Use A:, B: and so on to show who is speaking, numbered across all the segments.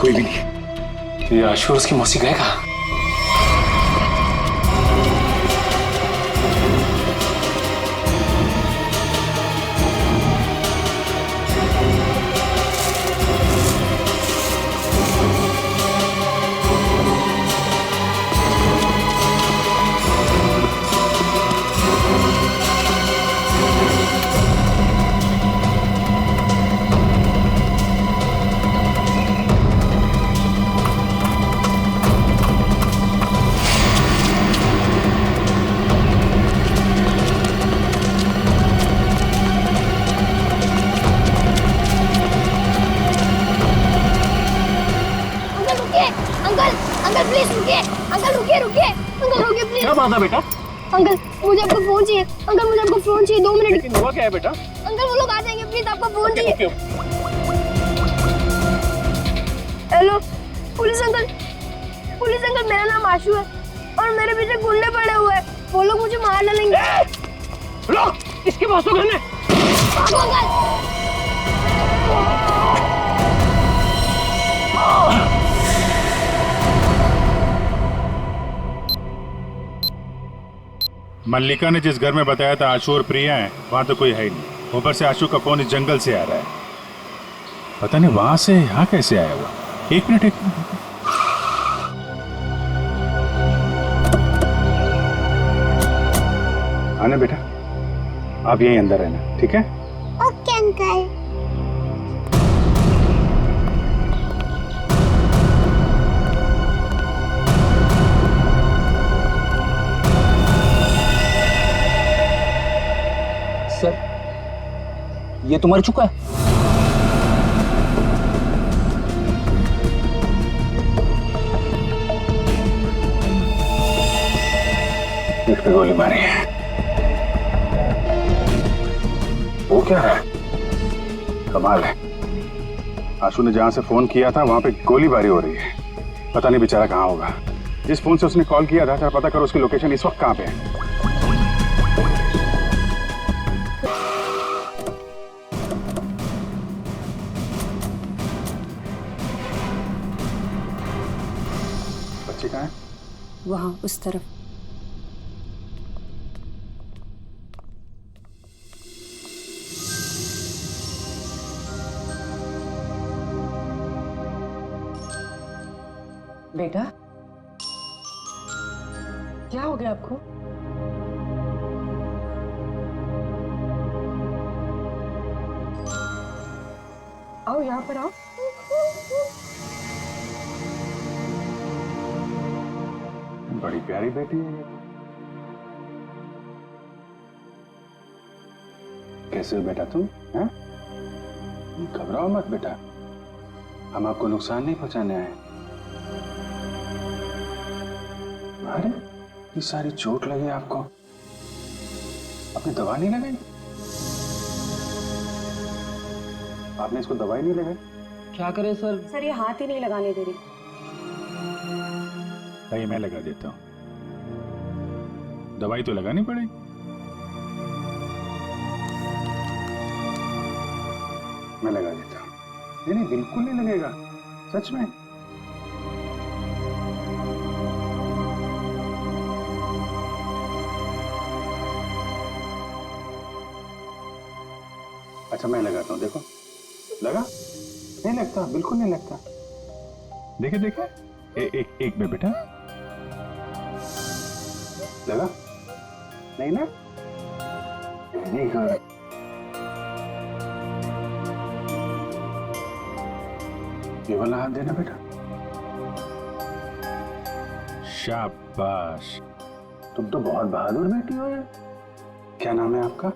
A: कोई भी नहीं। तो ये आशु और उसकी मौसी गए कहाँ?
B: क्या बात है बेटा?
C: अंकल मुझे आपका फोन चाहिए। अंकल मुझे आपका फोन चाहिए, 2 मिनट।
B: लेकिन हुआ क्या है बेटा?
C: अंकल वो लोग आ जाएंगे, प्लीज आपका फोन चाहिए।
B: क्यों?
C: Hello police uncle, police uncle मेरा नाम आशु है और मेरे पीछे गुंडे पड़े हुए हैं, वो लोग मुझे मार डालेंगे।
B: रुक, इसके पास तो गन है।
C: भागो अंकल।
D: मल्लिका ने जिस घर में बताया था आशु और प्रिया हैं, वहां तो कोई है ही नहीं। ऊपर से आशु का फोन इस जंगल से आ रहा है, पता नहीं वहां से यहाँ कैसे आया हुआ। एक मिनट आना बेटा, आप यहीं अंदर रहना, ठीक है?
C: Okay uncle.
A: सर, ये तो मर चुका है।
D: पीठ पे गोली मारी है। वो क्या है? कमाल है, आशु ने जहां से फोन किया था वहां पे गोलीबारी हो रही है। पता नहीं बेचारा कहाँ होगा। जिस फोन से उसने कॉल किया था, जरा पता करो उसकी लोकेशन इस वक्त कहाँ पे है। बच्चे कहाँ है?
E: वहां उस तरफ।
F: बेटा क्या हो गया आपको? आओ यहाँ पर आओ।
D: बड़ी प्यारी बेटी है ये। कैसे हो बेटा तुम? हैं? घबराओ मत बेटा, हम आपको नुकसान नहीं पहुंचाने आए। अरे ये सारी चोट लगी आपको, आपने दवा नहीं लगाई? आपने इसको दवाई नहीं लगाई?
F: क्या करें सर?
E: सर ये हाथ ही नहीं लगाने दे रही।
D: नहीं, मैं लगा देता हूं, दवाई तो लगानी पड़ेगी। मैं लगा देता हूं। नहीं नहीं, बिल्कुल नहीं लगेगा, सच में। अच्छा मैं लगाता हूं, देखो लगा? नहीं लगता, बिल्कुल नहीं लगता। देखे देखे, एक में बेटा लगा? नहीं ना? नहीं कर। ये वाला हाथ देना बेटा। शाबाश, तुम तो बहुत बहादुर बेटी हो यार। क्या नाम है आपका?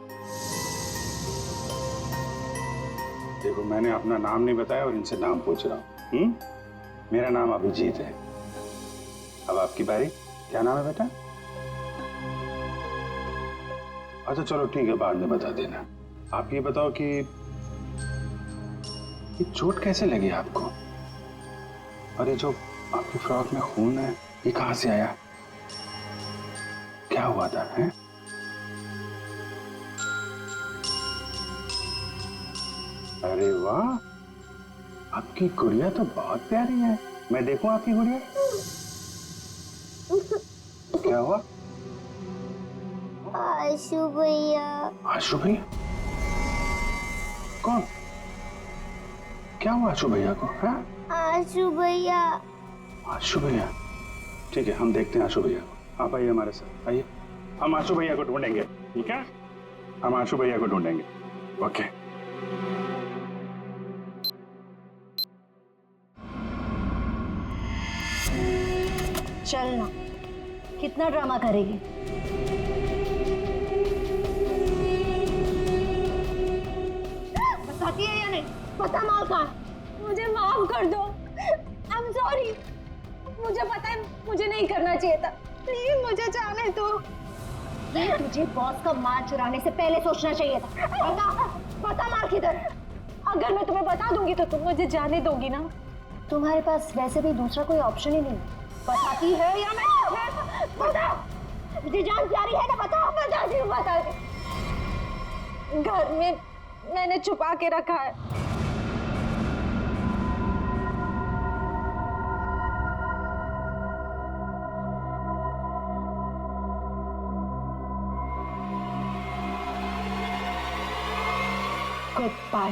D: देखो मैंने अपना नाम नहीं बताया और इनसे नाम पूछ रहा हूँ। मेरा नाम अभिजीत है। अब आपकी बारी। क्या नाम है बेटा? अच्छा चलो ठीक है, बाद में बता देना। आप ये बताओ कि ये चोट कैसे लगी आपको? और ये जो आपकी फ्रॉक में खून है, ये कहां से आया? क्या हुआ था? हैं? अरे वाह, आपकी गुड़िया तो बहुत प्यारी है। मैं देखूं आपकी गुड़िया? क्या हुआ?
C: आशु भैया।
D: आशु भैया? कौन? क्या हुआ आशु भैया को? हाँ?
C: आशु भैया।
D: आशु भैया? ठीक है, हम देखते हैं आशु भैया को। आप आइए हमारे साथ, आइए। हम आशु भैया को ढूंढेंगे, ठीक है? हम आशु भैया को ढूंढेंगे। ओके।
C: चलना, कितना ड्रामा करेगी? बताती है या नहीं? पता माल कहाँ?
E: मुझे माफ कर दो। I am sorry. मुझे पता है मुझे नहीं करना चाहिए था। प्लीज मुझे जाने दो।
C: ये तुझे बॉस का माल चुराने से पहले सोचना चाहिए था। बता माल किधर?
E: अगर मैं तुम्हें बता दूंगी तो तुम मुझे जाने दोगी ना?
C: तुम्हारे पास वैसे भी दूसरा कोई ऑप्शन ही नहीं। बताती है या मैं बता। मुझे जान प्यारी है ना? बता।
E: बताती हूँ, बताती। घर में मैंने छुपा के रखा है। Goodbye.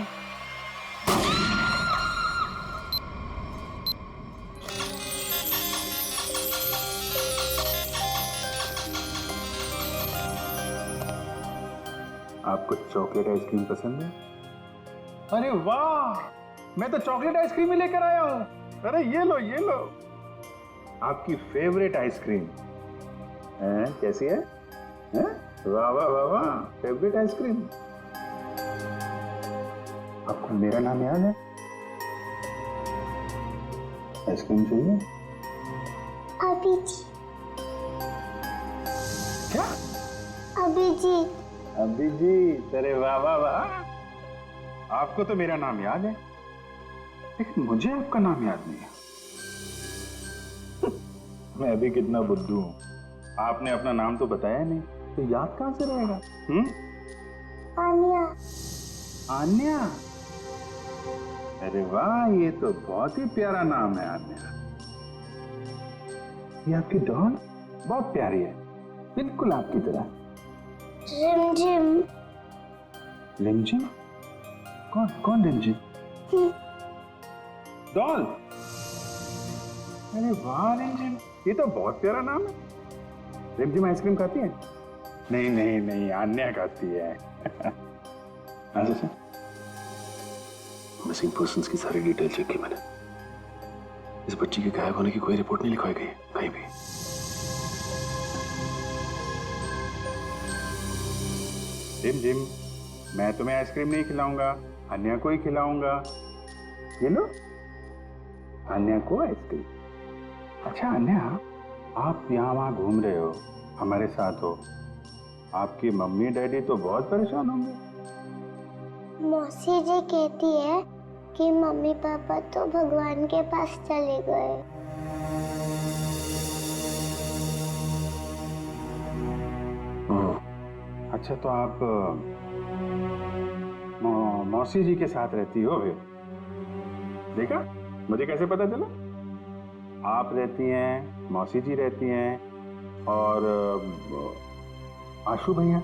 D: आपको चॉकलेट आइसक्रीम पसंद है? अरे वाह, मैं तो चॉकलेट आइसक्रीम ही लेकर आया हूँ। अरे ये लो, ये लो, आपकी फेवरेट आइसक्रीम। कैसी है? वाह वाह वाह वाह, फेवरेट आइसक्रीम। आपको मेरा नाम याद है? आइसक्रीम चाहिए?
C: अभी जी।
D: क्या?
C: अभी जी।
D: अभिजीत, अरे वाह वाह वाह, आपको तो मेरा नाम याद है, लेकिन मुझे आपका नाम याद नहीं है। मैं अभी कितना बुद्धू हूं, आपने अपना नाम तो बताया नहीं, तो याद कहां से रहेगा?
C: आन्या।
D: आन्या? अरे वाह, ये तो बहुत ही प्यारा नाम है आन्या। ये आपकी डॉल बहुत प्यारी है, बिल्कुल आपकी तरह।
C: रिमझिम।
D: रिमझिम? कौन कौन रिमझिम? डॉल? अरे वाह रिमझिम, ये तो बहुत प्यारा नाम है। रिमझिम आइसक्रीम खाती है? नहीं नहीं नहीं, आन्या खाती है। अच्छा, मिसिंग पर्संस की सारी डिटेल चेक की मैंने। इस बच्ची के गायब होने की कोई रिपोर्ट नहीं लिखवाई गई कहीं भी। रिमझिम, मैं तुम्हें आइसक्रीम नहीं खिलाऊंगा, अन्या को ही खिलाऊंगा। ये लो, अन्या को आइसक्रीम। अच्छा अन्या, आप यहाँ वहाँ घूम रहे हो, हमारे साथ हो, आपकी मम्मी डैडी तो बहुत परेशान होंगे।
C: मौसी जी कहती है कि मम्मी पापा तो भगवान के पास चले गए।
D: अच्छा, तो आप मौसी जी के साथ रहती हो फिर? देखा, मुझे कैसे पता चला? आप रहती हैं, मौसी जी रहती हैं, और आशु भैया।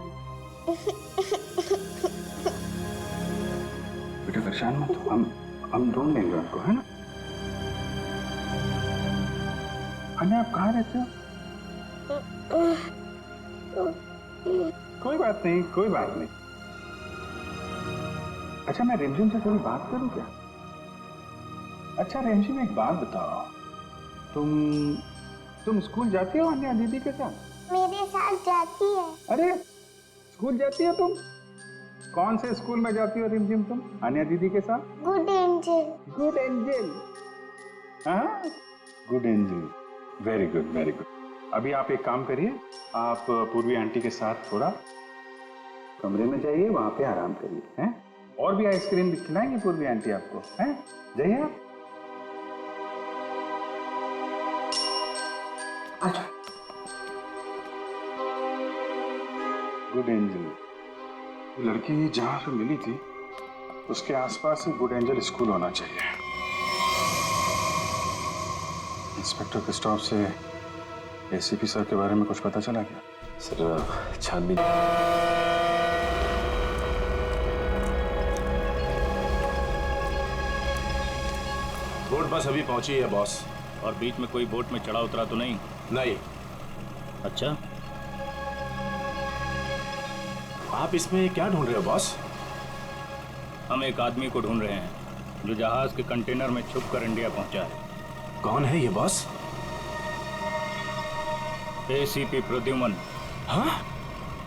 D: बेटा परेशान मत हो, हम ढूंढ लेंगे उनको, है ना? अन्या, आप कहाँ रहते हो? कोई बात नहीं, कोई बात नहीं। अच्छा, मैं रिमझिम से थोड़ी बात करूं क्या? अच्छा रिमझिम, एक बात बताओ, तुम स्कूल जाती हो अन्या दीदी के साथ?
C: मेरे साथ जाती है।
D: अरे, स्कूल जाती हो तुम? कौन से स्कूल में जाती हो रिमझिम तुम अन्या दीदी के साथ?
C: Good angel.
D: Good angel? हाँ, good angel, very good very good. अभी आप एक काम करिए, आप पूर्वी आंटी के साथ थोड़ा कमरे में जाइए, वहां पे आराम करिए, हैं? और भी आइसक्रीम खिलाएंगे पूर्वी आंटी आपको, हैं? जाइए आप। अच्छा, गुड एंजल, लड़की जहां से मिली थी उसके आसपास ही गुड एंजल स्कूल होना चाहिए। इंस्पेक्टर क्रिस्टोफ से एसीपी सर के बारे में कुछ पता चला क्या?
G: सर छानबीन
H: बोट बस अभी पहुंची है बॉस।
I: और बीच में कोई बोट में चढ़ा उतरा तो नहीं?
H: नहीं।
I: अच्छा,
H: आप इसमें क्या ढूंढ रहे हो बॉस?
I: हम एक आदमी को ढूंढ रहे हैं जो जहाज के कंटेनर में छुप कर इंडिया पहुंचा है।
H: कौन है ये बॉस?
I: एसीपी प्रद्युमन।
H: हाँ?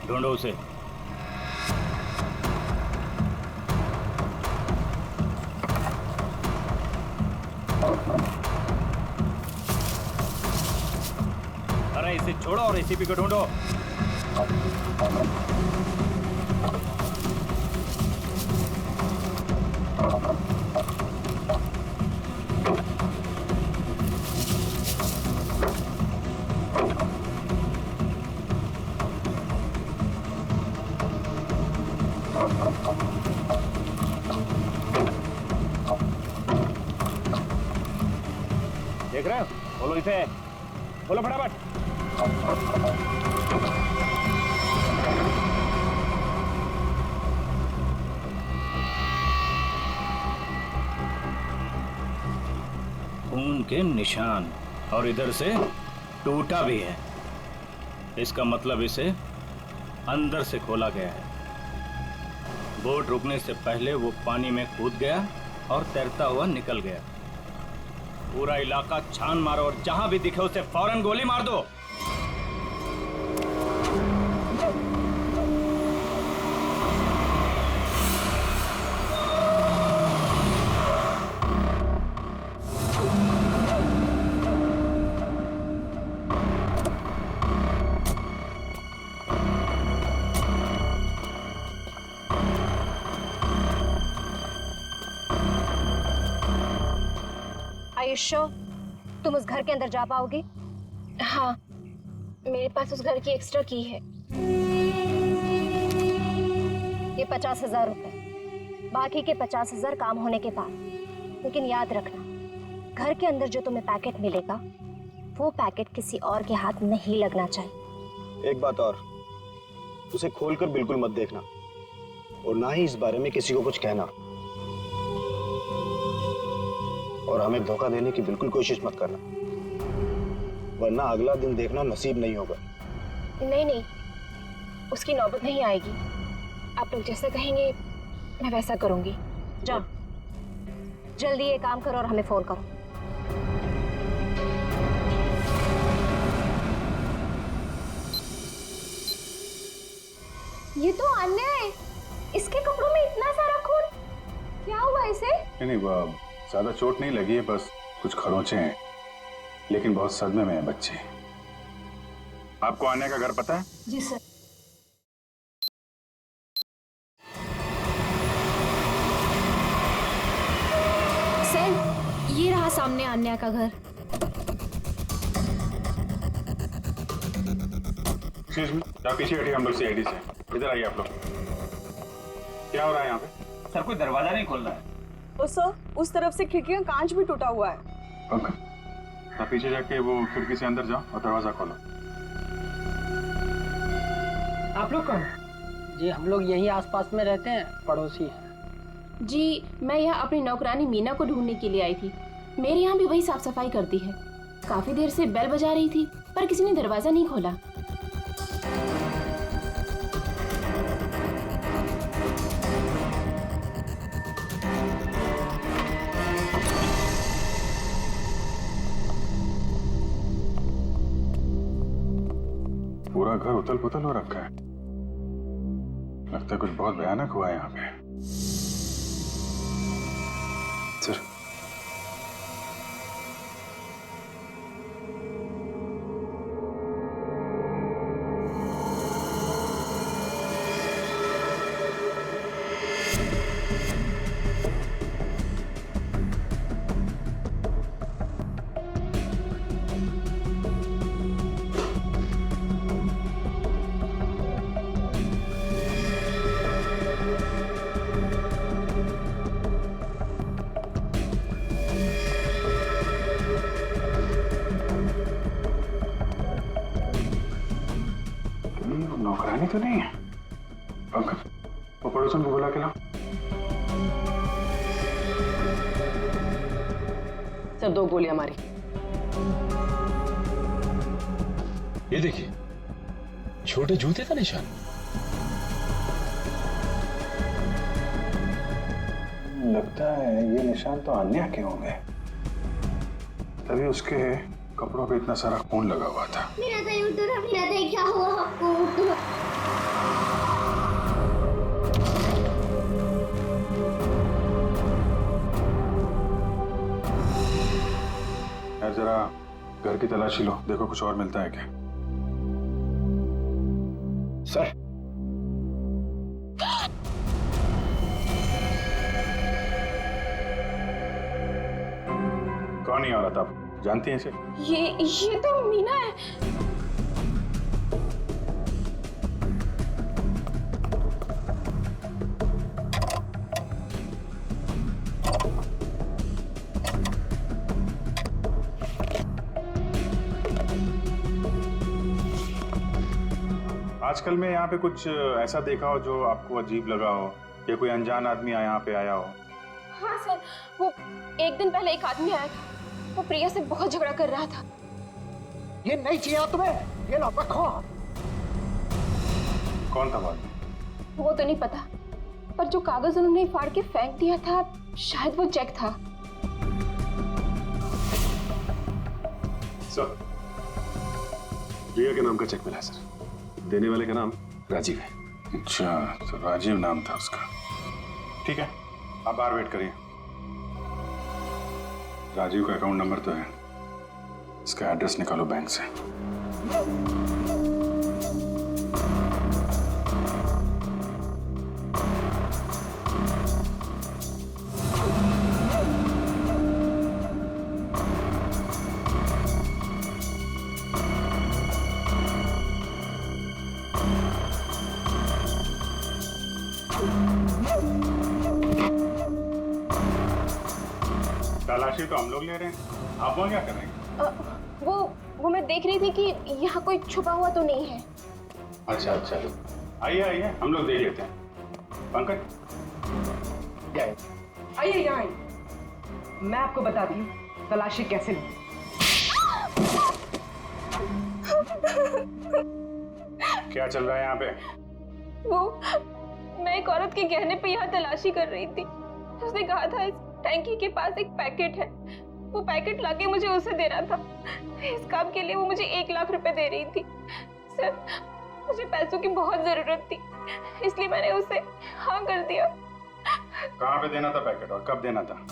I: ढूंढो उसे। अरे इसे छोड़ो और एसीपी को ढूंढो।
B: देख रहे हो? बोलो इसे, बोलो फटाफट।
I: खून के निशान, और इधर से टूटा भी है। इसका मतलब इसे अंदर से खोला गया है। बोट रुकने से पहले वो पानी में कूद गया और तैरता हुआ निकल गया। पूरा इलाका छान मारो और जहां भी दिखे उसे फौरन गोली मार दो।
E: आयुष्यो, तुम उस घर के अंदर जा पाओगे? हाँ, मेरे पास उस घर की एक्स्ट्रा की है। ये 50,000 रुपए, बाकी के 50,000 काम होने के बाद। लेकिन याद रखना, घर के अंदर जो तुम्हें पैकेट मिलेगा वो पैकेट किसी और के हाथ नहीं लगना चाहिए।
G: एक बात और, उसे खोलकर बिल्कुल मत देखना और ना ही इस बारे में किसी को कुछ कहना, और हमें धोखा देने की बिल्कुल कोशिश मत करना, वरना अगला दिन देखना नसीब नहीं होगा।
E: नहीं नहीं, उसकी नौबत नहीं आएगी। आप लोग जैसा कहेंगे मैं वैसा करूंगी। जाओ, जल्दी ये काम करो और हमें फोन करो। ये तो अन्याय है। इसके कपड़ों में इतना सारा खून, क्या हुआ इसे?
D: नहीं, ज्यादा चोट नहीं लगी है, बस कुछ खरोंचे हैं, लेकिन बहुत सदमे में है बच्चे। आपको आने का घर पता है?
E: जी सर।
C: सर, ये रहा सामने अन्या का घर।
D: एक्सक्यूज मी, आप पीछे हटिए, हम लोग सीआईडी से। इधर आइए आप लोग। क्या हो रहा है यहाँ पे?
A: सर कोई दरवाजा नहीं खोल रहा है।
F: सर, उस तरफ से खिड़की का कांच भी टूटा हुआ है।
D: ओके, आप पीछे जाके वो खिड़की से अंदर जाओ और दरवाजा खोलो।
F: आप लोग कौन? जी हम लोग यही आसपास में रहते हैं, पड़ोसी हैं।
J: जी मैं यहाँ अपनी नौकरानी मीना को ढूंढने के लिए आई थी। मेरे यहाँ भी वही साफ सफाई करती है। काफी देर से बेल बजा रही थी पर किसी ने दरवाजा नहीं खोला।
D: पूरा घर उथल पुथल हो रखा है। लगता है कुछ बहुत भयानक हुआ है यहाँ पे। सर, तो नहीं है। पंकज, वो पड़ोसन को बुला के लाओ।
F: सर 2 गोलियां मारी।
H: ये देखिए, छोटे जूते का निशान।
D: लगता है ये निशान तो अन्या के होंगे, तभी उसके कपड़ों पे इतना सारा खून लगा हुआ था।
C: मेरा दही उतरा, मेरा दही क्या हुआ आपको?
D: यार जरा घर की तलाशी लो, देखो कुछ और मिलता है क्या।
G: सर,
D: कौन ही औरत आप जानती हैं इसे?
J: ये तो मीना है।
D: आजकल में यहाँ पे कुछ ऐसा देखा हो जो आपको अजीब लगा हो, या कोई अनजान आदमी यहाँ पे आया हो?
J: हाँ सर, वो एक दिन पहले एक आदमी आया था। वो प्रिया से बहुत झगड़ा कर रहा था।
G: ये नहीं चाहिए तुम्हें, ये लो रखो।
D: कौन था बात?
J: वो तो नहीं पता, पर जो कागज उन्होंने फाड़ के फेंक दिया था, शायद वो चेक था।
H: सर, प्रिया के नाम का चेक मिला सर। देने वाले का नाम राजीव है।
D: अच्छा, तो राजीव नाम था उसका। ठीक है, आप बाहर वेट करिए। राजीव का अकाउंट नंबर तो है, इसका एड्रेस निकालो बैंक से। तलाशी तो हम लोग ले रहे हैं, आप वहाँ क्या कर रहे हैं?
J: वो मैं देख रही थी कि यहाँ कोई छुपा हुआ तो नहीं है।
D: अच्छा अच्छा, आइए आइए, हम लोग देख लेते हैं। पंकज,
F: आइए यहाँ आइए। मैं आपको बताती हूँ तलाशी कैसे ली।
D: क्या चल रहा है यहाँ पे?
J: मैं एक औरत के गहने पे यहाँ तलाशी कर रही थी। उसने कहा था इस टैंकी के पास एक पैकेट है। वो पैकेट लाके मुझे उसे दे रहा था। इस काम के लिए वो मुझे 1 लाख रुपए दे रही थी। सर, मुझे पैसों की बहुत जरूरत थी, इसलिए मैंने उसे हाँ कर दिया।
D: कहाँ पे देना था पैकेट और कब देना था?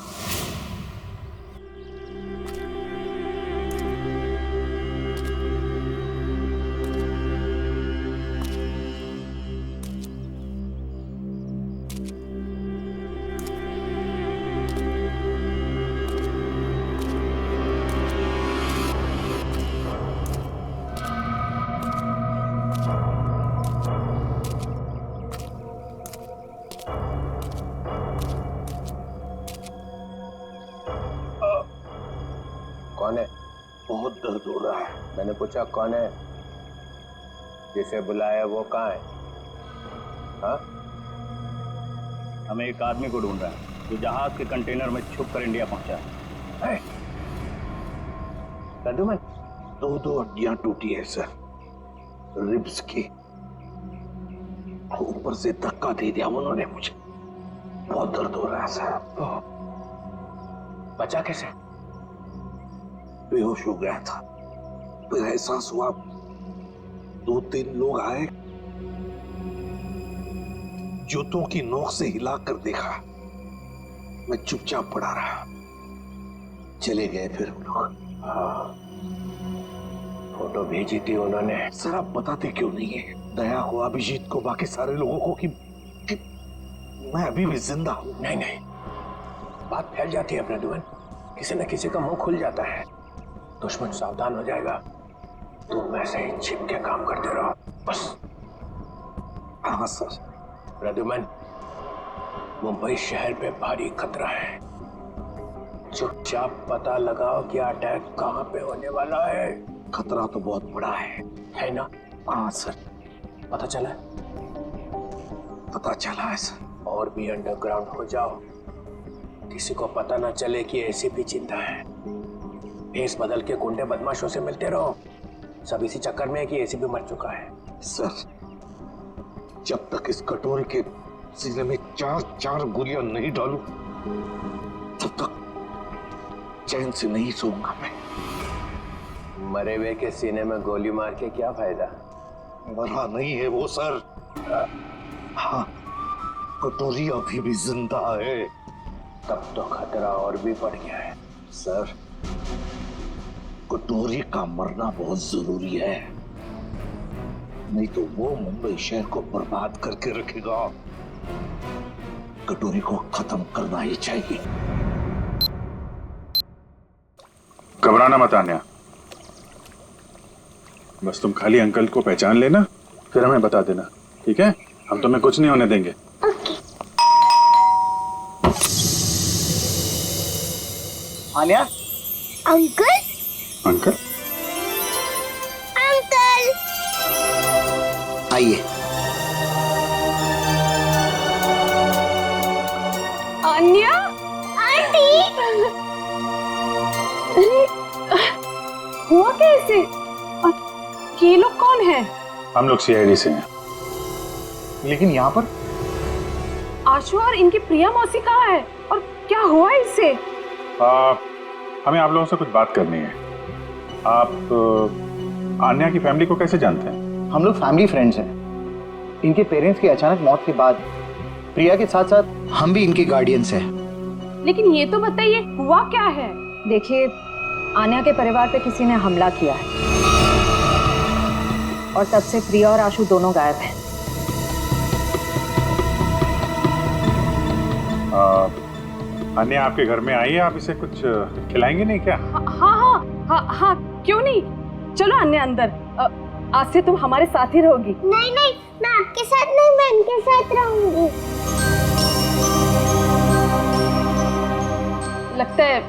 G: कौन है? बहुत दर्द हो रहा है। मैंने पूछा कौन है? जिसे बुलाया वो कहाँ है? हाँ?
I: हमें एक आदमी को ढूंढ रहा है जो जहाज के कंटेनर में छुप कर इंडिया पहुंचा है।
G: प्रद्युमन, 2 हड्डियां टूटी है सर, रिब्स की। ऊपर से धक्का दे दिया उन्होंने मुझे। बहुत दर्द हो रहा है सर। बचा कैसे? बेहोश हो गया था, फिर एहसास हुआ। 2-3 लोग आए, जूतों की नोक से हिला कर देखा। मैं चुपचाप पड़ा रहा। चले गए फिर वो लोग। फोटो भेजी थी उन्होंने। सर आप बताते क्यों नहीं है? दया को, अभिजीत को, बाकी सारे लोगों को कि मैं अभी भी जिंदा हूं।
K: नहीं, बात फैल जाती है प्रद्युमन। किसी न किसी का मुंह खुल जाता है, दुश्मन सावधान हो जाएगा। तुम वैसे ही छिप के काम करते रहो बस।
G: हाँ सर।
K: प्रद्युमन, मुंबई शहर पे भारी खतरा है। चुपचाप पता लगाओ कि अटैक कहाँ पे होने वाला है।
G: खतरा तो बहुत बड़ा है
K: ना?
G: हाँ सर।
K: पता चला? पता चला है सर। और भी अंडरग्राउंड हो जाओ, किसी को पता ना चले कि एसीपी जिंदा है। भेस बदल के गुंडे बदमाशों से मिलते रहो, सब इसी चक्कर में है कि एसीपी मर चुका है।
L: सर, जब तक इस कटोरी के सीने में 4-4 गोलियां नहीं डालूं, तब तक चैन से नहीं सोऊंगा मैं।
K: मरे हुए के सीने में गोली मार के क्या फायदा?
L: मरा नहीं है वो सर। हाँ, कटोरी अभी भी जिंदा है।
K: तब तो खतरा और भी बढ़ गया है।
L: सर, कटोरी का मरना बहुत जरूरी है, नहीं तो वो मुंबई शहर को बर्बाद करके रखेगा। कटोरी को खत्म करना ही चाहिए।
D: घबराना मत आन्या, बस तुम खाली अंकल को पहचान लेना, फिर हमें बता देना, ठीक है? हम तुम्हें कुछ नहीं होने देंगे।
A: आन्या,
C: अंकल
D: अंकल
C: अंकल
L: आइए।
J: अन्या,
C: आंटी
J: हुआ कैसे? ये लोग कौन है?
D: हम लोग सीआईडी से हैं।
A: लेकिन यहाँ पर
J: आशु और इनकी प्रिया मौसी कहाँ है और क्या हुआ इससे?
D: हमें आप लोगों से कुछ बात करनी है। आप आन्या की फैमिली को कैसे जानते हैं?
A: हम लोग फैमिली फ्रेंड्स हैं। इनके पेरेंट्स की अचानक मौत के बाद प्रिया के साथ साथ हम भी इनके गार्डियंस हैं।
J: लेकिन ये तो बताइए हुआ क्या है?
E: देखिए, आन्या के परिवार पे किसी ने हमला किया है और तब से प्रिया और आशु दोनों गायब हैं।
D: आन्या आपके घर में आई है, आप इसे कुछ खिलाएंगे नहीं क्या?
J: हाँ, क्यों नहीं? चलो अन्य अंदर। आज से तुम हमारे साथ ही रहोगी।
C: नहीं नहीं, मैं आपके साथ नहीं, मैं इनके साथ रहूंगी।
J: लगता है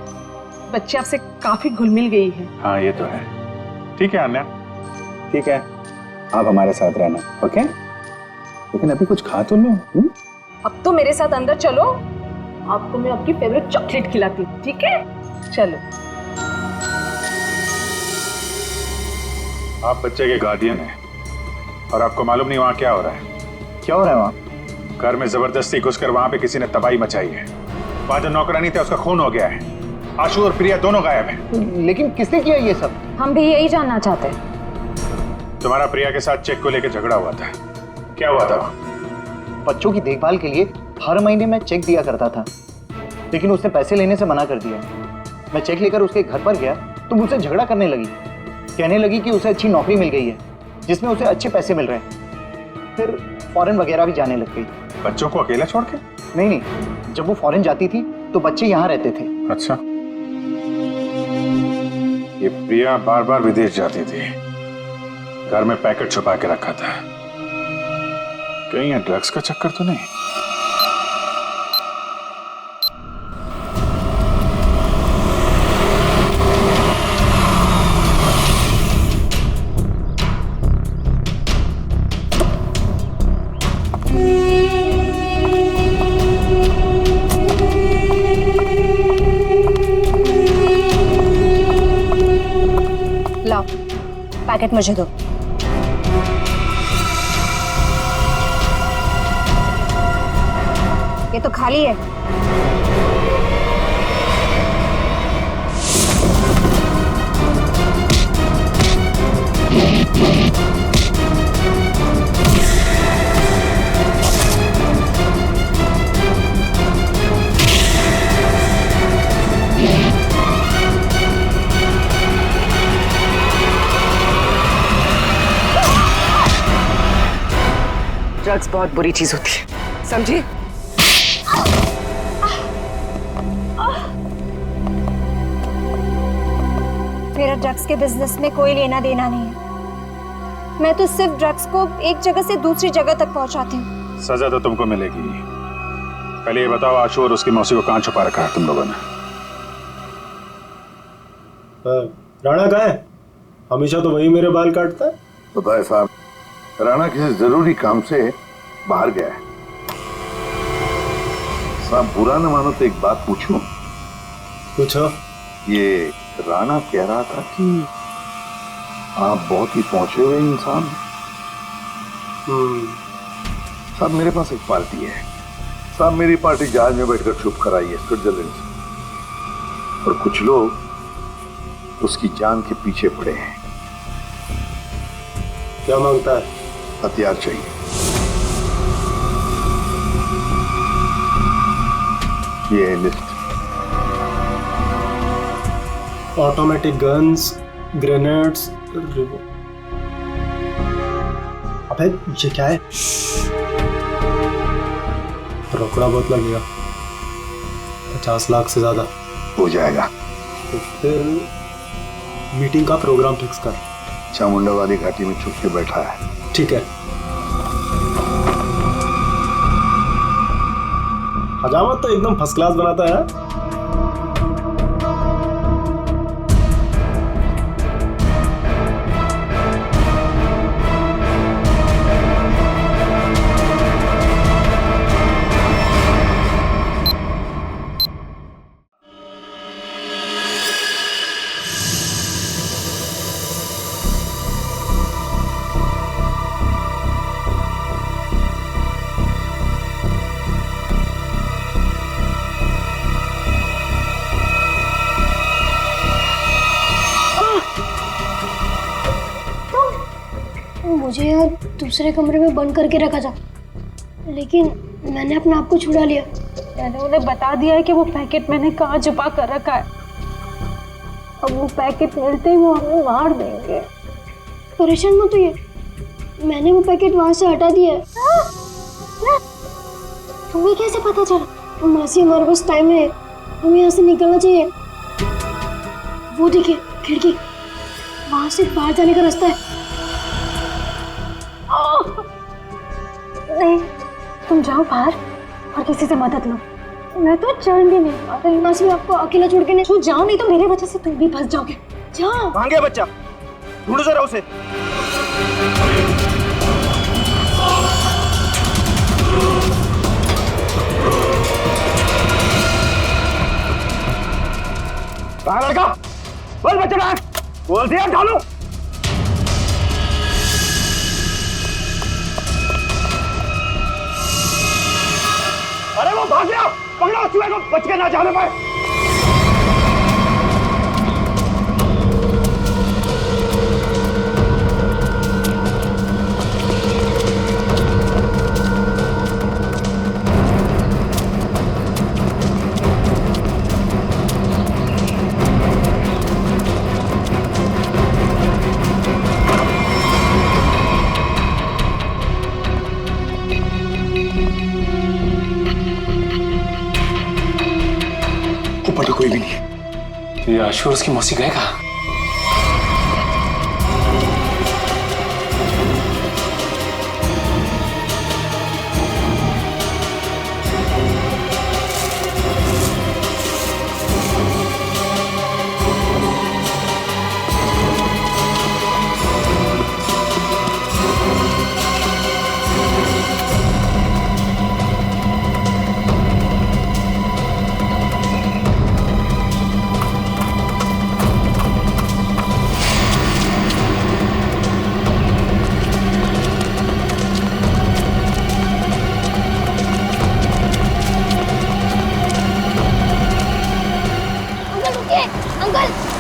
J: बच्चे आपसे काफी घुल मिल गई है।
D: हाँ, ये तो है। ठीक है आन्या, ठीक है, आप हमारे साथ रहना, ओके? लेकिन अभी कुछ खा तो लो।
J: अब तो मेरे साथ अंदर चलो, आपको मैं आपकी फेवरेट चॉकलेट खिलाती हूँ, ठीक है? चलो।
D: आप बच्चे के गार्डियन हैं और आपको मालूम नहीं वहाँ क्या हो रहा है।
A: क्या हो रहा है वहाँ?
D: घर में जबरदस्ती घुसकर वहाँ पे किसी ने तबाही मचाई है। वहाँ जो नौकरानी थे उसका खून हो गया है। आशु और प्रिया दोनों गायब हैं।
A: लेकिन किसने किया ये सब?
E: हम भी यही जानना चाहते हैं।
D: तुम्हारा प्रिया के साथ चेक को लेकर झगड़ा हुआ था, क्या हुआ था वहाँ?
A: बच्चों की देखभाल के लिए हर महीने मैं चेक दिया करता था, लेकिन उसने पैसे लेने से मना कर दिया। मैं चेक लेकर उसके घर पर गया तो मुझसे झगड़ा करने लगी, कहने लगी कि उसे अच्छी नौकरी मिल गई है जिसमें उसे अच्छे पैसे मिल रहे हैं। फिर फॉरेन वगैरह भी जाने लग गई।
D: बच्चों को अकेला छोड़ के?
A: नहीं, जब वो फॉरेन जाती थी तो बच्चे यहाँ रहते थे।
D: अच्छा, ये प्रिया बार बार विदेश जाती थी, घर में पैकेट छुपा के रखा था। कहीं ये ड्रग्स का चक्कर तो नहीं?
E: लाओ, पैकेट मुझे दो। ये तो खाली है।
F: ड्रग्स बहुत बुरी चीज होती है, समझी?
E: मेरा ड्रग्स के बिजनेस में कोई लेना देना नहीं है। मैं तो सिर्फ ड्रग्स को एक जगह से दूसरी जगह तक पहुंचाती हूँ।
D: सजा तो तुमको मिलेगी। पहले ये बताओ, आशु और उसकी मौसी को कहाँ छुपा रखा है तुम लोगों ने?
B: राणा कहाँ है? हमेशा तो वही मेरे बाल काटता है।
L: तो भाई साहब, राणा किसी जरूरी काम से बाहर गया है। साहब बुरा न मानो तो एक बात पूछूं?
H: पूछो।
L: ये राणा कह रहा था कि आप बहुत ही पहुंचे हुए इंसान। साहब मेरे पास एक पार्टी है। साहब मेरी पार्टी जहाज में बैठकर चुप कराई है स्विट्जरलैंड से, और कुछ लोग उसकी जान के पीछे पड़े हैं।
H: क्या मांगता है?
L: हथियार चाहिए। ये है लिस्ट।
H: ऑटोमेटिक गन्स, ग्रेनेड्स, अबे ये क्या है? रोकड़ा बहुत लगेगा, 50 लाख से ज्यादा
L: हो जाएगा।
H: तो फिर मीटिंग का प्रोग्राम फिक्स कर।
L: चामुंडावादी घाटी में छुप के बैठा है।
H: ठीक है। हजामत तो एकदम फर्स्ट क्लास बनाता है।
C: मुझे यार दूसरे कमरे में बंद करके रखा था, लेकिन मैंने अपने आप को छुड़ा लिया।
J: मैंने उन्हें बता दिया है कि वो पैकेट मैंने कहाँ छुपा कर रखा है। अब वो पैकेट मिलते ही वो हमें मार देंगे।
C: परेशान मत होइए, मैंने वो पैकेट वहां से हटा दिया है। तुम्हें कैसे पता चला? मासी हमारे पास टाइम है, हमें यहाँ से निकलना चाहिए। वो देखिए खिड़की, वहां से बाहर जाने का रास्ता है।
J: नहीं, तुम जाओ बाहर और किसी से मदद लो। मैं तो चल भी नहीं पा रही।
C: मासी मैं आपको अकेला छोड़ के नहीं।
J: तू जाओ, नहीं तो मेरे वजह से तुम भी फंस जाओगे। जाओ।
A: कहाँ गया बच्चा? ढूंढो जरा उसे।
B: कहाँ लड़का? बोल बच्चा कहाँ? बोल दिया ढालू। अरे वो भाग गया, पकड़ो चूहे को, बच के ना जाने पाए।
L: ऊपर तो कोई भी नहीं।
K: तो ये आशु और उसकी मौसी गए कहाँ?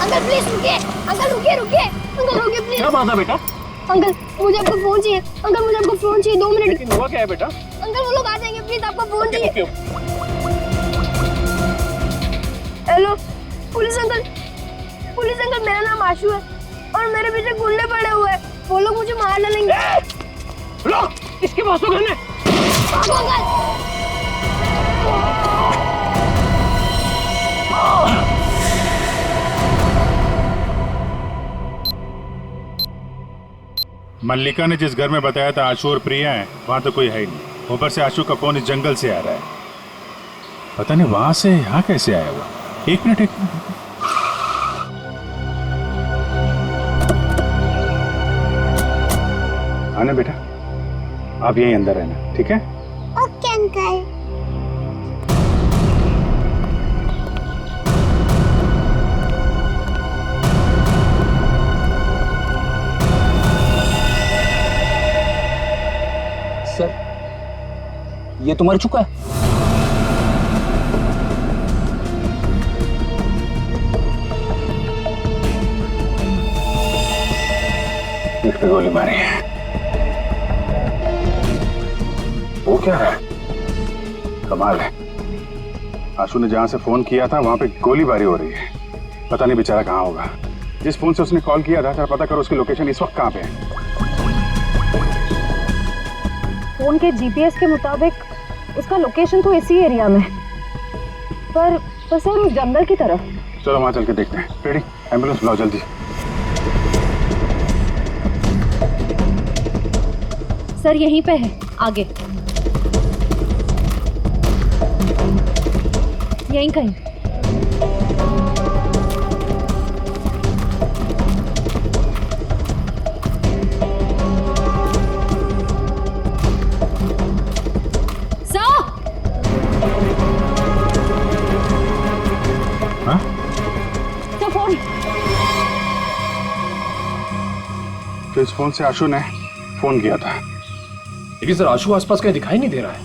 C: अंकल प्लीज रुकिए, अंकल रुकिए रुकिए, अंकल रुकिए प्लीज।
B: क्या बात है बेटा?
C: अंकल मुझे आपका फोन चाहिए, अंकल मुझे आपका फोन चाहिए, 2 मिनट।
B: लेकिन हुआ क्या है बेटा?
C: अंकल वो लोग आ जाएंगे, प्लीज आपका फोन चाहिए। हेलो पुलिस अंकल मेरा नाम आशु है और मेरे पीछे गुंडे पड़े हुए हैं, वो लोग मुझे मार डालेंगे।
B: लो, इसके पास तो घर में।
C: भागो अंकल।
D: मल्लिका ने जिस घर में बताया था आशु और प्रिया है, वहां तो कोई है ही नहीं। ऊपर से आशु का फोन इस जंगल से आ रहा है, पता नहीं वहां से यहाँ कैसे आया हुआ। एक मिनट। आना बेटा, आप यहीं अंदर रहना, ठीक है?
C: Okay uncle.
M: ये तो मर चुका है।
D: पीठ पे गोली मारी है। वो क्या है? कमाल है, आशु ने जहां से फोन किया था वहां पे गोलीबारी हो रही है। पता नहीं बेचारा कहाँ होगा। जिस फोन से उसने कॉल किया था, पता करो उसकी लोकेशन इस वक्त कहाँ पे है।
E: फोन के जीपीएस के मुताबिक उसका लोकेशन तो इसी एरिया में, पर सर उस जंगल की तरफ।
D: चलो वहां चल के देखते हैं। रेडी, एम्बुलेंस बुलाओ जल्दी।
E: सर यहीं पे है, आगे यहीं कहीं।
D: तो इस फोन से आशु ने फोन किया था।
K: लेकिन सर आशु आसपास कहीं दिखाई नहीं दे रहा है।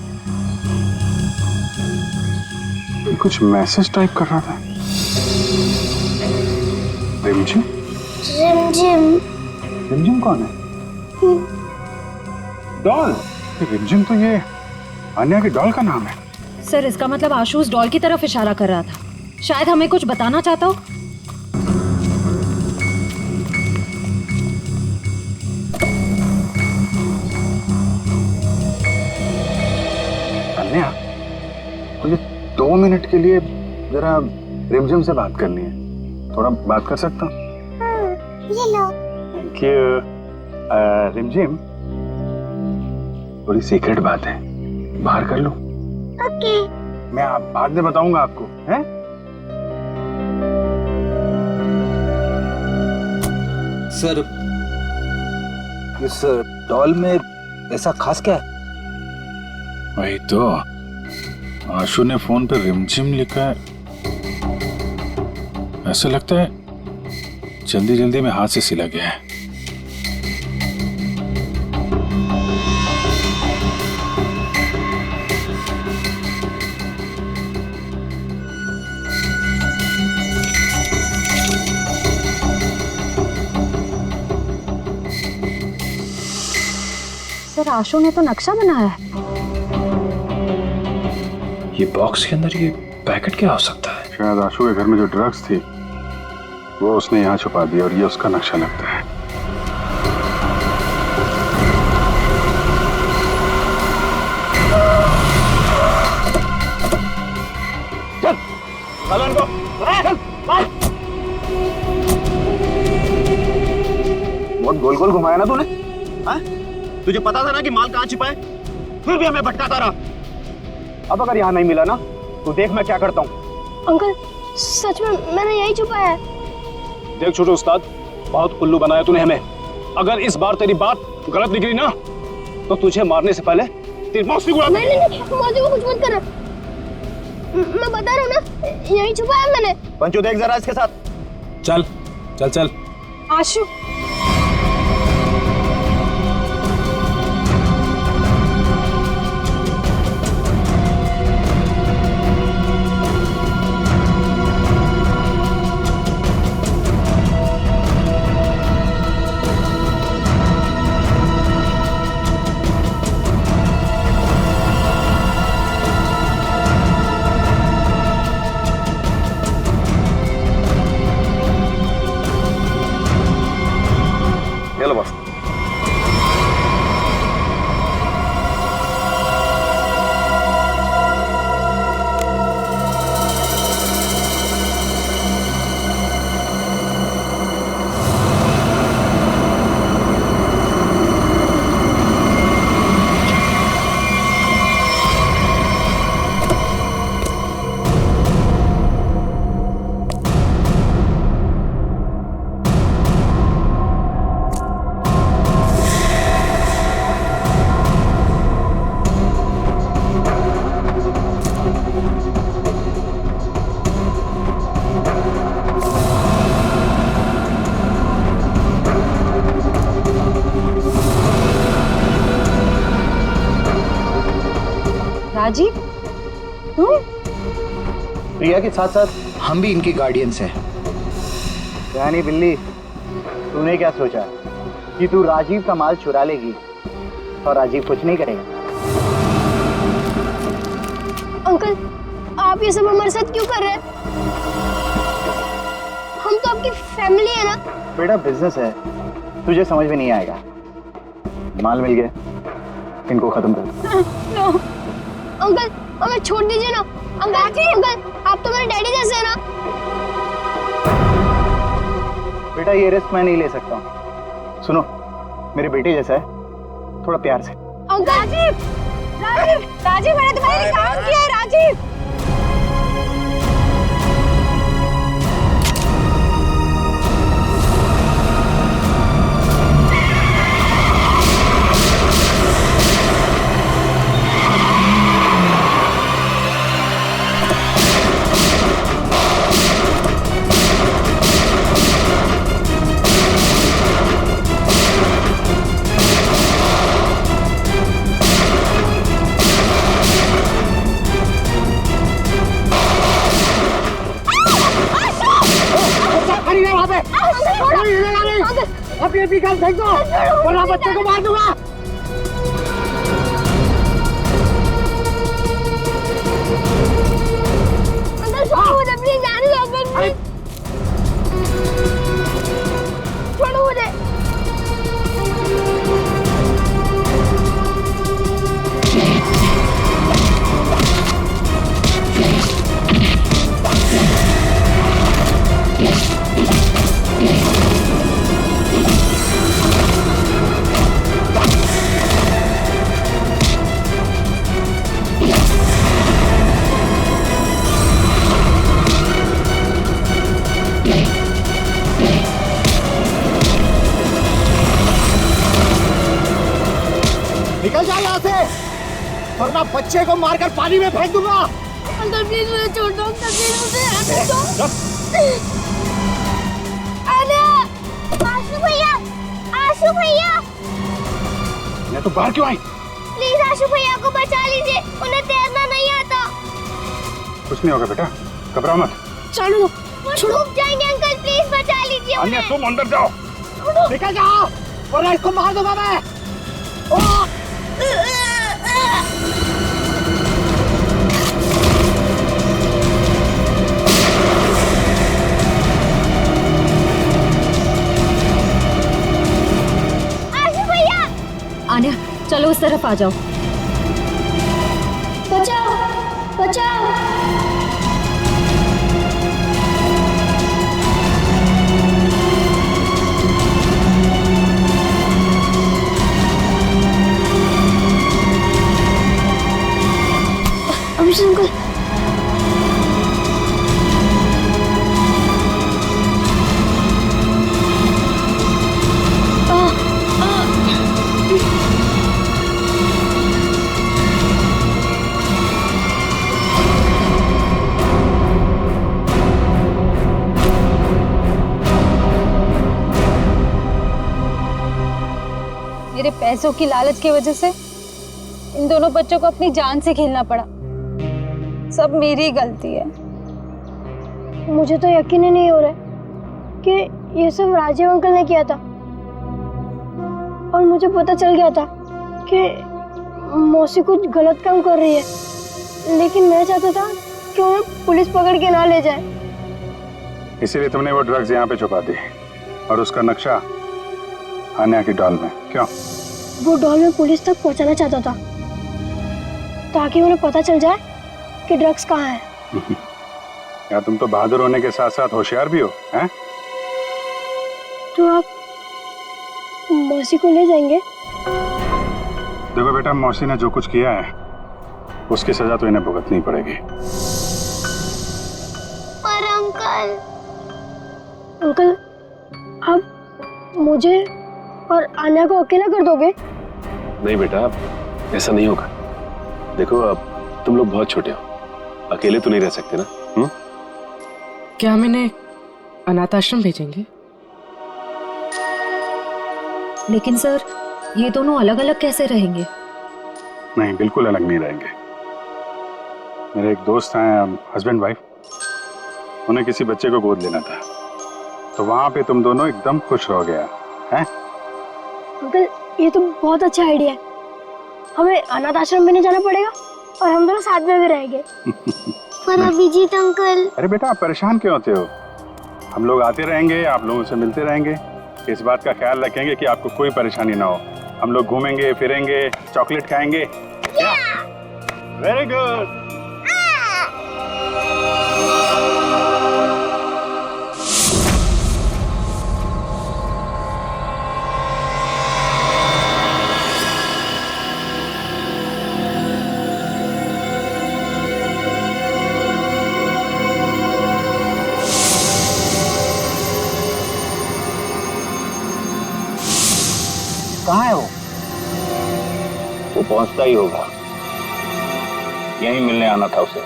D: ये कुछ मैसेज टाइप कर रहा था। रिमझिम?
C: रिमझिम।
D: रिमझिम कौन है? डॉल। रिमझिम तो ये अन्या की डॉल का नाम है।
E: सर इसका मतलब आशु उस डॉल की तरफ इशारा कर रहा था। शायद हमें कुछ बताना चाहता हो।
D: अन्या, मुझे 2 मिनट के लिए जरा रिमझिम से बात करनी है। थोड़ा बात कर सकता हूँ?
C: ये लो।
D: Thank you. रिमझिम, थोड़ी सीक्रेट बात है, बाहर कर लो।
C: ओके।
D: मैं बाद में बताऊंगा आपको, हैं?
M: सर इस डॉल में ऐसा खास क्या है?
H: वही तो, आशु ने फोन पे रिमझिम लिखा है। ऐसा लगता है जल्दी जल्दी में हाथ से सिला गया है।
E: सर आशु ने तो नक्शा बनाया है।
K: ये बॉक्स के अंदर ये पैकेट क्या हो सकता है?
D: शायद आशु के घर में जो ड्रग्स थी वो उसने यहाँ छुपा दिया और ये उसका नक्शा लगता है।
B: चल, चलो इनको, चल, चल।
A: बहुत गोल गोल घुमाया ना तूने? हाँ? तुझे पता था ना कि माल कहाँ छिपा है, फिर भी हमें भटकाता रहा। अब अगर यहाँ नहीं मिला ना तो देख मैं क्या करता हूँ।
C: अंकल सच में मैंने यही छुपाया है।
B: देख छोटे उस्ताद, बहुत उल्लू बनाया तूने हमें। अगर इस बार तेरी बात गलत निकली ना तो तुझे मारने से पहले तेरी मौत भी उड़ा दूंगा।
C: नहीं, मौसी को कुछ मत करना। मैं बता रहा हूँ ना, यही छुपाया मैंने।
A: पंचू देख जरा इसके साथ।
M: चल चल चल।
C: आशु
A: चलो बस।
C: राजीव तुम?
A: प्रिया के साथ साथ हम भी इनके गार्डियंस हैं। यानी बिल्ली, तूने क्या सोचा कि तू राजीव का माल चुरा लेगी और राजीव कुछ नहीं करेगा?
C: अंकल, आप ये सब हमारे साथ क्यों कर रहे हैं? हम तो आपकी फैमिली है ना।
A: बेटा बिजनेस है, तुझे समझ में नहीं आएगा। माल मिल गया, इनको खत्म कर दो।
C: नो अंकल, हमें छोड़ दीजिए ना। अंकल, आप तो मेरे डैडी जैसे हैं ना।
A: बेटा ये रिस्क मैं नहीं ले सकता हूँ। सुनो, मेरे बेटे जैसा है, थोड़ा प्यार से।
C: अंकल राजीव, मैंने तुम्हारे लिए काम किया है राजीव।
F: अपने पिकअप फेंक दो वरना बच्चे को मार दूंगा।
C: अंकल छोड़ो मुझे, प्लीज जाने दो अंकल, छोड़ो मुझे।
F: निकल जा यहाँ से वरना बच्चे को मारकर पानी में फेंक दूंगा।
C: अंकल प्लीज मुझे छोड़ दो, अंकल प्लीज मुझे आने दो। अरे आशु भैया,
D: मैं तो बाहर क्यों आई?
C: प्लीज आशु भैया को बचा लीजिए, उन्हें तैरना नहीं आता।
D: कुछ नहीं होगा बेटा, घबराओ मत।
C: चलो छुप जाएंगे अंकल, प्लीज बचा लीजिए
D: अन्य
C: उन्हें।
D: तुम अंदर जाओ।
F: निकल जाओ वरना इसको मार दूंगा मैं।
C: आशु भैया,
E: आन्या चलो उस तरफ आ जाओ।
C: बचाओ बचाओ। अभिषेक अंकल,
J: मेरे पैसों की लालच की वजह से इन दोनों बच्चों को अपनी जान से खेलना पड़ा। सब मेरी गलती है।
C: मुझे तो यकीन ही नहीं हो रहा है कि ये सब राजीव अंकल ने किया था। और मुझे पता चल गया था कि मौसी कुछ गलत काम कर रही है, लेकिन मैं चाहता था कि उन्हें पुलिस पकड़ के ना ले जाए।
D: इसीलिए तुमने वो ड्रग्स यहाँ पे छुपा दी और उसका नक्शा आन्या की डॉल में। क्यों?
C: वो डॉल में पुलिस तक पहुंचाना चाहता था ताकि उन्हें पता चल जाए कि ड्रग्स कहाँ है।
D: या तुम तो बहादुर होने के साथ साथ होशियार भी हो, हैं?
C: तो आप मौसी को ले जाएंगे?
D: देखो बेटा, मौसी ने जो कुछ किया है उसकी सजा तो इन्हें भुगतनी पड़ेगी।
C: पर अंकल आप मुझे और आन्या को अकेला कर दोगे?
H: नहीं बेटा, ऐसा नहीं होगा। देखो अब तुम लोग बहुत छोटे हो, अकेले तो नहीं रह सकते ना।
N: क्या हम इन्हें अनाथ आश्रम भेजेंगे?
E: लेकिन सर, ये दोनों अलग अलग कैसे रहेंगे?
D: नहीं, बिल्कुल अलग नहीं रहेंगे। मेरे एक दोस्त हैं, हस्बैंड वाइफ, उन्हें किसी बच्चे को गोद लेना था, तो वहां पे तुम दोनों एकदम खुश रह गया हैं?
C: अंकल ये तो बहुत अच्छा आइडिया है। हमें अनाथ आश्रम में नहीं जाना पड़ेगा और हम दोनों साथ में भी रहेंगे।
D: पर
C: अभिजीत अंकल।
D: अरे बेटा, आप परेशान क्यों होते हो? हम लोग आते रहेंगे, आप लोगों से मिलते रहेंगे, इस बात का ख्याल रखेंगे कि आपको कोई परेशानी ना हो। हम लोग घूमेंगे फिरेंगे, चॉकलेट खाएंगे। Very good.
A: कहाँ है वो?
I: वो पहुंचता ही होगा, यहीं मिलने आना था उसे।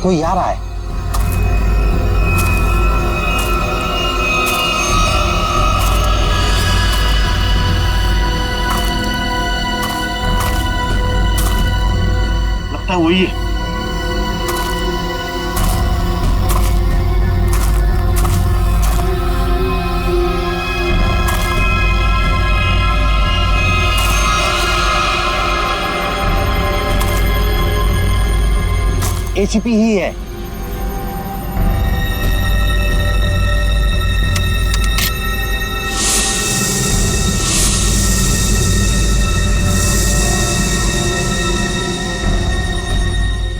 A: कोई आ रहा है। लगता है वही है। एसीपी ही है।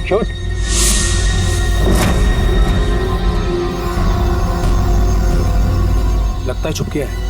I: शूट।
M: लगता है छुप गया है।